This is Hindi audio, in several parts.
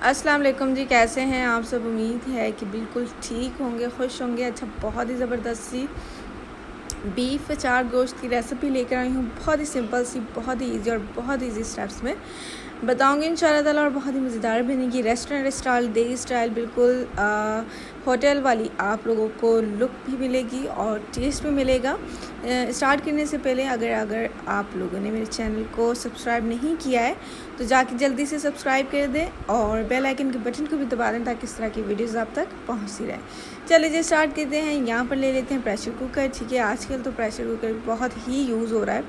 अस्सलाम वालेकुम जी, कैसे हैं आप सब। उम्मीद है कि बिल्कुल ठीक होंगे, खुश होंगे। अच्छा, बहुत ही ज़बरदस्त सी बीफ अचार गोश्त की रेसिपी लेकर आई हूँ। बहुत ही सिंपल सी, बहुत ही ईजी और बहुत ईजी स्टेप्स में बताऊँगी इंशाल्लाह ताला, और बहुत ही मज़ेदार बनेगी। रेस्टोरेंट स्टाइल, देसी स्टाइल, बिल्कुल होटल वाली आप लोगों को लुक भी मिलेगी और टेस्ट भी मिलेगा। स्टार्ट करने से पहले अगर आप लोगों ने मेरे चैनल को सब्सक्राइब नहीं किया है तो जाके जल्दी से सब्सक्राइब कर दें और बेल आइकन के बटन को भी दबा दें ताकि इस तरह की वीडियोस आप तक पहुंचती रहे। चलिए जी स्टार्ट करते हैं। यहाँ पर ले लेते हैं प्रेशर कुकर। ठीक है, आजकल तो प्रेशर कुकर बहुत ही यूज़ हो रहा है,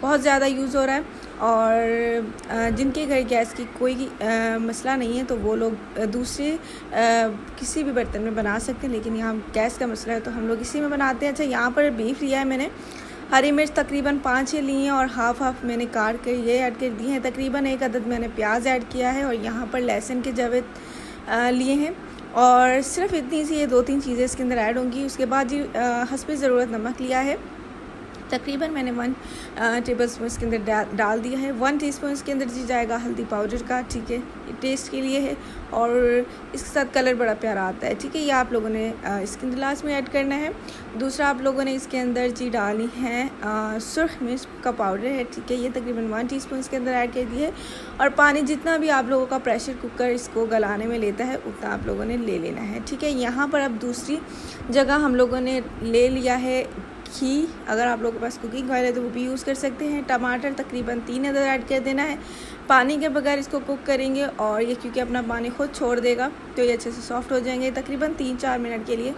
बहुत ज़्यादा यूज़ हो रहा है। और जिनके घर गैस की कोई मसला नहीं है तो वो लोग दूसरे किसी भी बर्तन में बना सकते हैं, लेकिन यहाँ गैस का मसला है तो हम लोग इसी में बनाते हैं। अच्छा, यहाँ पर बीफ लिया है मैंने, हरी मिर्च तकरीबन 5-6 ली हैं और हाफ मैंने काट कर ये ऐड कर दी हैं। तकरीबन 1 अदद मैंने प्याज ऐड किया है और यहाँ पर लहसुन के जवे लिए हैं और सिर्फ इतनी सी ये 2-3 चीज़ें इसके अंदर ऐड होंगी। उसके बाद जी हस्बे ज़रूरत नमक लिया है, तकरीबन मैंने 1 टेबल स्पून इसके अंदर डाल दिया है। 1 टीस्पून इसके अंदर जी जाएगा हल्दी पाउडर का। ठीक है, ये टेस्ट के लिए है और इसके साथ कलर बड़ा प्यारा आता है। ठीक है, ये आप लोगों ने इसके अंदर लास्ट में ऐड करना है। दूसरा आप लोगों ने इसके अंदर जी डालनी है सुर्ख मिर्च का पाउडर है। ठीक है, ये तकरीबन 1 टीस्पून इसके अंदर ऐड कर दी है। और पानी जितना भी आप लोगों का प्रेशर कुकर इसको गलाने में लेता है उतना आप लोगों ने ले लेना है। ठीक है, यहाँ पर अब दूसरी जगह हम लोगों ने ले लिया है घी। अगर आप लोगों के पास कुकिंग ऑयल है तो वो भी यूज़ कर सकते हैं। टमाटर तकरीबन 3 अदद ऐड कर देना है। पानी के बगैर इसको कुक करेंगे और ये क्योंकि अपना पानी खुद छोड़ देगा तो ये अच्छे से सॉफ्ट हो जाएंगे। तकरीबन 3-4 मिनट के लिए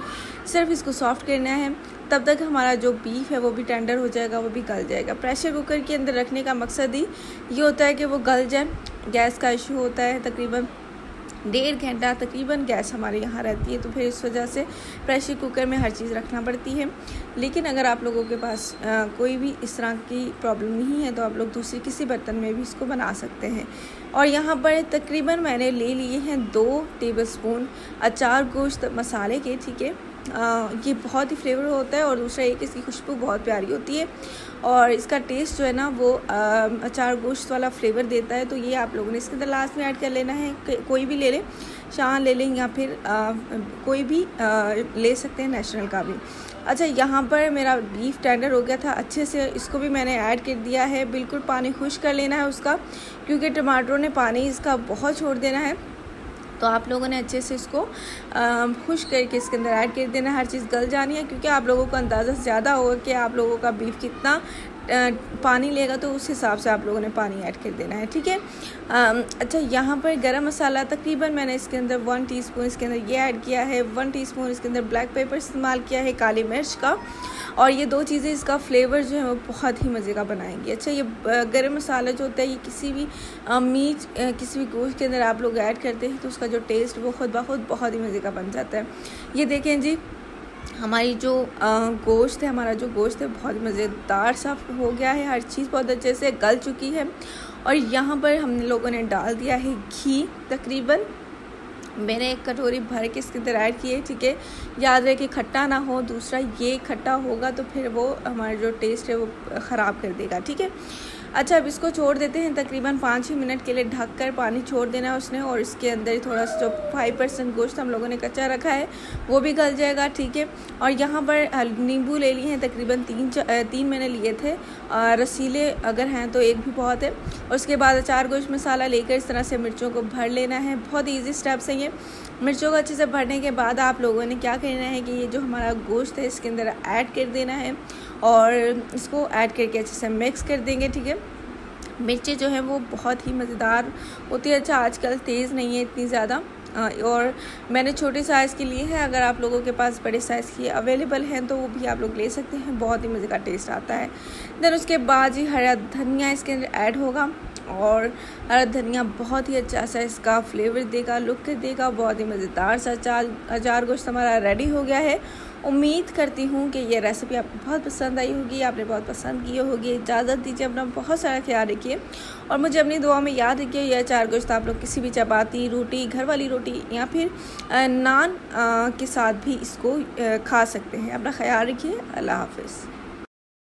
सिर्फ इसको सॉफ्ट करना है, तब तक हमारा जो बीफ है वो भी टेंडर हो जाएगा, वो भी गल जाएगा। प्रेशर कुकर के अंदर रखने का मकसद ही ये होता है कि वो गल जाए। गैस का इशू होता है, तकरीबन 1.5 घंटा तकरीबन गैस हमारे यहाँ रहती है, तो फिर इस वजह से प्रेशर कुकर में हर चीज़ रखना पड़ती है। लेकिन अगर आप लोगों के पास कोई भी इस तरह की प्रॉब्लम नहीं है तो आप लोग दूसरे किसी बर्तन में भी इसको बना सकते हैं। और यहाँ पर तकरीबन मैंने ले लिए हैं 2 टेबल स्पून अचार गोश्त मसाले के। ठीक है, ये बहुत ही फ्लेवर होता है और दूसरा एक इसकी खुशबू बहुत प्यारी होती है और इसका टेस्ट जो है ना वो अचार गोश्त वाला फ्लेवर देता है। तो ये आप लोगों ने इसके अंदर लास्ट में ऐड कर लेना है। कोई भी ले लें, शान ले लें या फिर कोई भी ले सकते हैं, नेशनल का भी। अच्छा, यहाँ पर मेरा बीफ टेंडर हो गया था अच्छे से, इसको भी मैंने ऐड कर दिया है। बिल्कुल पानी खुश कर लेना है उसका, क्योंकि टमाटरों ने पानी इसका बहुत छोड़ देना है। तो आप लोगों ने अच्छे से इसको खुश करके इसके अंदर ऐड कर देना है। हर चीज़ गल जानी है, क्योंकि आप लोगों को अंदाज़ा ज़्यादा होगा कि आप लोगों का बीफ कितना पानी लेगा, तो उस हिसाब से आप लोगों ने पानी ऐड कर देना है। ठीक है। अच्छा, यहाँ पर गरम मसाला तकरीबन मैंने इसके अंदर 1 टीस्पून इसके अंदर ये ऐड किया है। 1 टीस्पून इसके अंदर ब्लैक पेपर इस्तेमाल किया है, काली मिर्च का। और ये 2 चीज़ें इसका फ्लेवर जो है वो बहुत ही मज़े का बनाएंगी। अच्छा, ये गरम मसाला जो होता है ये किसी भी मीट किसी भी गोश्त के अंदर आप लोग ऐड करते हैं तो उसका जो टेस्ट वो खुद ब खुद बहुत ही मज़े का बन जाता है। ये देखें जी, हमारी जो गोश्त है, हमारा जो गोश्त है बहुत मज़ेदार सा हो गया है। हर चीज़ बहुत अच्छे से गल चुकी है। और यहाँ पर हम लोगों ने डाल दिया है घी, तकरीबन मैंने 1 कटोरी भर के इसके अंदर ऐड किए। ठीक है, याद रहे कि खट्टा ना हो, दूसरा ये खट्टा होगा तो फिर वो हमारा जो टेस्ट है वो ख़राब कर देगा। ठीक है। अच्छा, अब इसको छोड़ देते हैं तकरीबन 5-6 मिनट के लिए, ढक कर पानी छोड़ देना है उसने। और इसके अंदर थोड़ा सा जो 5% गोश्त हम लोगों ने कच्चा रखा है वो भी गल जाएगा। ठीक है। और यहाँ पर नींबू ले लिए हैं, तकरीबन 3 मैंने लिए थे, रसीले अगर हैं तो 1 भी बहुत है। और उसके बाद अचार गोश्त मसाला लेकर इस तरह से मिर्चों को भर लेना है। बहुत ईजी स्टेप्स हैं ये। मिर्चों को अच्छे से भरने के बाद आप लोगों ने क्या करना है कि ये जो हमारा गोश्त है इसके अंदर ऐड कर देना है और इसको ऐड करके अच्छे से मिक्स कर देंगे। ठीक है, मिर्चें जो हैं वो बहुत ही मज़ेदार होती है। अच्छा, आजकल तेज़ नहीं है इतनी ज़्यादा, और मैंने छोटे साइज़ की ली है। अगर आप लोगों के पास बड़े साइज़ की अवेलेबल हैं तो वो भी आप लोग ले सकते हैं, बहुत ही मज़े का टेस्ट आता है। देन उसके बाद जी हरा धनिया इसके अंदर ऐड होगा और हरा धनिया बहुत ही अच्छा सा इसका फ्लेवर देगा, लुक देगा। बहुत ही मज़ेदार सा अचार गोश्त हमारा रेडी हो गया है। उम्मीद करती हूँ कि ये रेसिपी आपको बहुत पसंद आई होगी, आपने बहुत पसंद की होगी। इजाज़त दीजिए, अपना बहुत सारा ख्याल रखिए और मुझे अपनी दुआ में याद रखिए। यह अचार गोश्त आप लोग किसी भी चपाती, रोटी, घर वाली रोटी या फिर नान के साथ भी इसको खा सकते हैं। अपना ख्याल रखिए। अल्लाह हाफ़िज़।